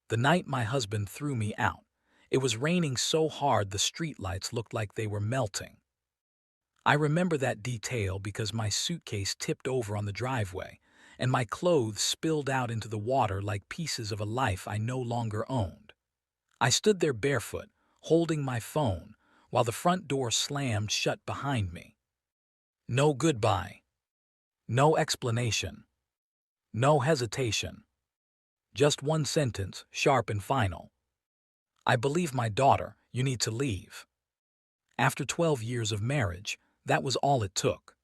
The night my husband threw me out. It was raining so hard the streetlights looked like they were melting. I remember that detail because my suitcase tipped over on the driveway, and my clothes spilled out into the water like pieces of a life I no longer owned. I stood there barefoot, holding my phone, while the front door slammed shut behind me. No goodbye. No explanation. No hesitation. Just one sentence, sharp and final. I believe my daughter, you need to leave. After 12 years of marriage, that was all it took.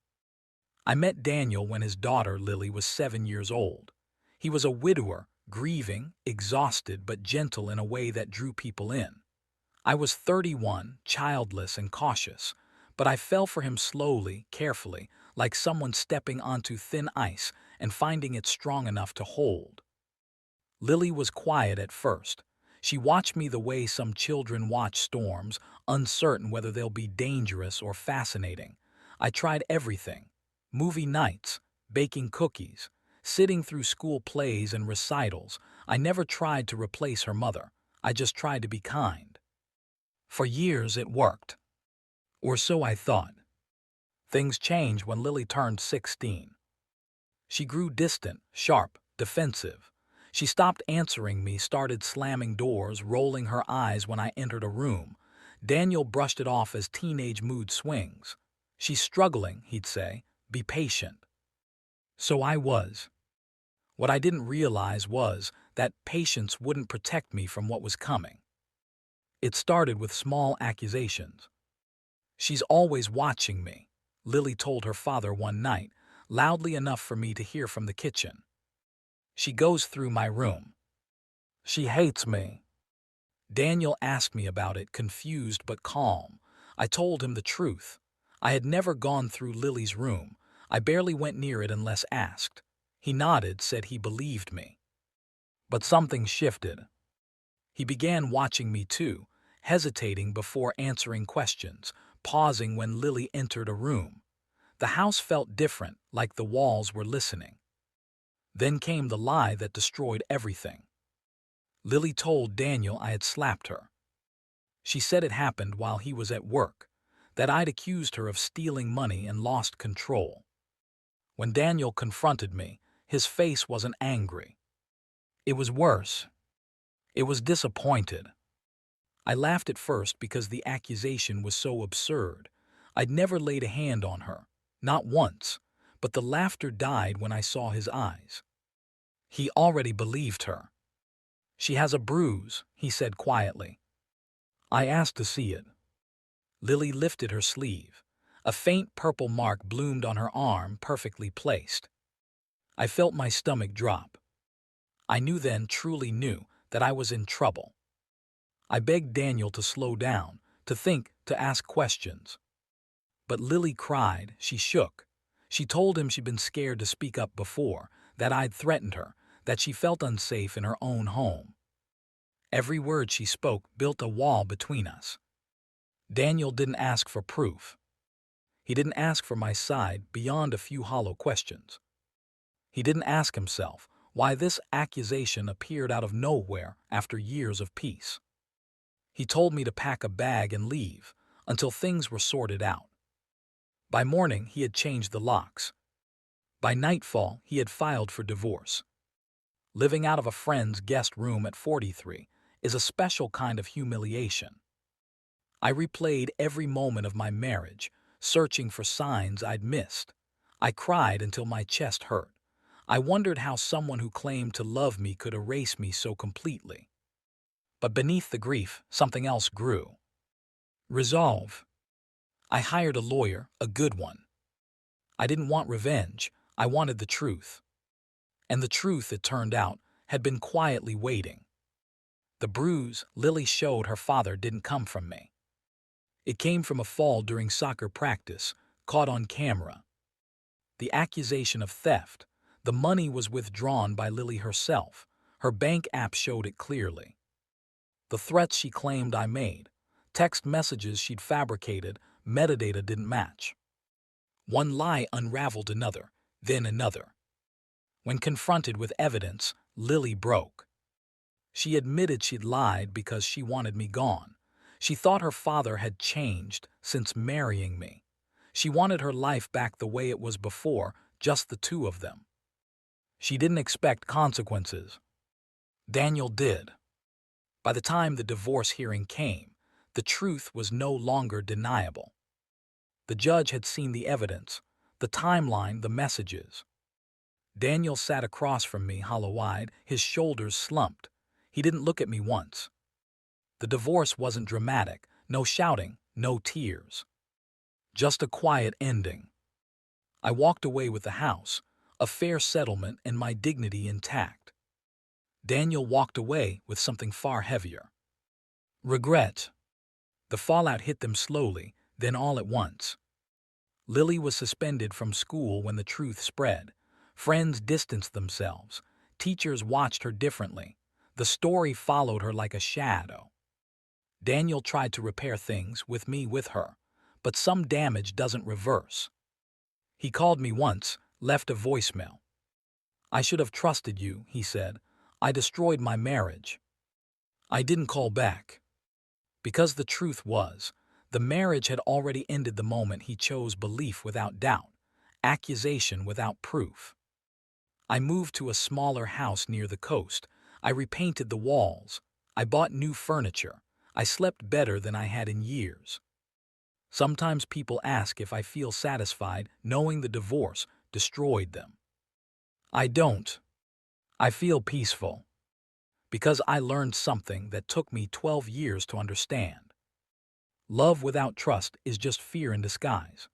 I met Daniel when his daughter Lily was 7 years old. He was a widower, grieving, exhausted, but gentle in a way that drew people in. I was 31, childless and cautious, but I fell for him slowly, carefully, like someone stepping onto thin ice and finding it strong enough to hold. Lily was quiet at first. She watched me the way some children watch storms, uncertain whether they'll be dangerous or fascinating. I tried everything: movie nights, baking cookies, sitting through school plays and recitals. I never tried to replace her mother. I just tried to be kind. For years it worked. Or so I thought. Things changed when Lily turned 16. She grew distant, sharp, defensive. She stopped answering me, started slamming doors, rolling her eyes when I entered a room. Daniel brushed it off as teenage mood swings. She's struggling, he'd say. Be patient. So I was. What I didn't realize was that patience wouldn't protect me from what was coming. It started with small accusations. She's always watching me, Lily told her father one night, loudly enough for me to hear from the kitchen. She goes through my room. She hates me. Daniel asked me about it, confused but calm. I told him the truth. I had never gone through Lily's room. I barely went near it unless asked. He nodded, said he believed me. But something shifted. He began watching me too, hesitating before answering questions, pausing when Lily entered a room. The house felt different, like the walls were listening. Then came the lie that destroyed everything. Lily told Daniel I had slapped her. She said it happened while he was at work, that I'd accused her of stealing money and lost control. When Daniel confronted me, his face wasn't angry. It was worse. It was disappointed. I laughed at first because the accusation was so absurd. I'd never laid a hand on her, not once, but the laughter died when I saw his eyes. He already believed her. She has a bruise, he said quietly. I asked to see it. Lily lifted her sleeve. A faint purple mark bloomed on her arm, perfectly placed. I felt my stomach drop. I knew then, truly knew, that I was in trouble. I begged Daniel to slow down, to think, to ask questions. But Lily cried, she shook. She told him she'd been scared to speak up before, that I'd threatened her, that she felt unsafe in her own home. Every word she spoke built a wall between us. Daniel didn't ask for proof. He didn't ask for my side beyond a few hollow questions. He didn't ask himself why this accusation appeared out of nowhere after years of peace. He told me to pack a bag and leave until things were sorted out. By morning, he had changed the locks. By nightfall, he had filed for divorce. Living out of a friend's guest room at 43 is a special kind of humiliation. I replayed every moment of my marriage, searching for signs I'd missed. I cried until my chest hurt. I wondered how someone who claimed to love me could erase me so completely. But beneath the grief, something else grew. Resolve. I hired a lawyer, a good one. I didn't want revenge, I wanted the truth. And the truth, it turned out, had been quietly waiting. The bruise Lily showed her father didn't come from me. It came from a fall during soccer practice, caught on camera. The accusation of theft, the money was withdrawn by Lily herself. Her bank app showed it clearly. The threats she claimed I made, text messages she'd fabricated, metadata didn't match. One lie unraveled another, then another. When confronted with evidence, Lily broke. She admitted she'd lied because she wanted me gone. She thought her father had changed since marrying me. She wanted her life back the way it was before, just the two of them. She didn't expect consequences. Daniel did. By the time the divorce hearing came, the truth was no longer deniable. The judge had seen the evidence, the timeline, the messages. Daniel sat across from me, hollow-eyed, his shoulders slumped. He didn't look at me once. The divorce wasn't dramatic, no shouting, no tears. Just a quiet ending. I walked away with the house, a fair settlement, and my dignity intact. Daniel walked away with something far heavier. Regret. The fallout hit them slowly, then all at once. Lily was suspended from school when the truth spread. Friends distanced themselves. Teachers watched her differently. The story followed her like a shadow. Daniel tried to repair things, with me with her, but some damage doesn't reverse. He called me once, left a voicemail. "I should have trusted you," he said. "I destroyed my marriage." I didn't call back. Because the truth was, the marriage had already ended the moment he chose belief without doubt, accusation without proof. I moved to a smaller house near the coast. I repainted the walls. I bought new furniture. I slept better than I had in years. Sometimes people ask if I feel satisfied knowing the divorce destroyed them. I don't. I feel peaceful. Because I learned something that took me 12 years to understand. Love without trust is just fear in disguise.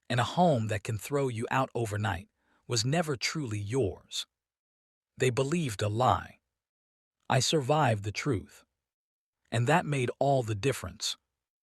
And a home that can throw you out overnight was never truly yours. They believed a lie. I survived the truth. And that made all the difference.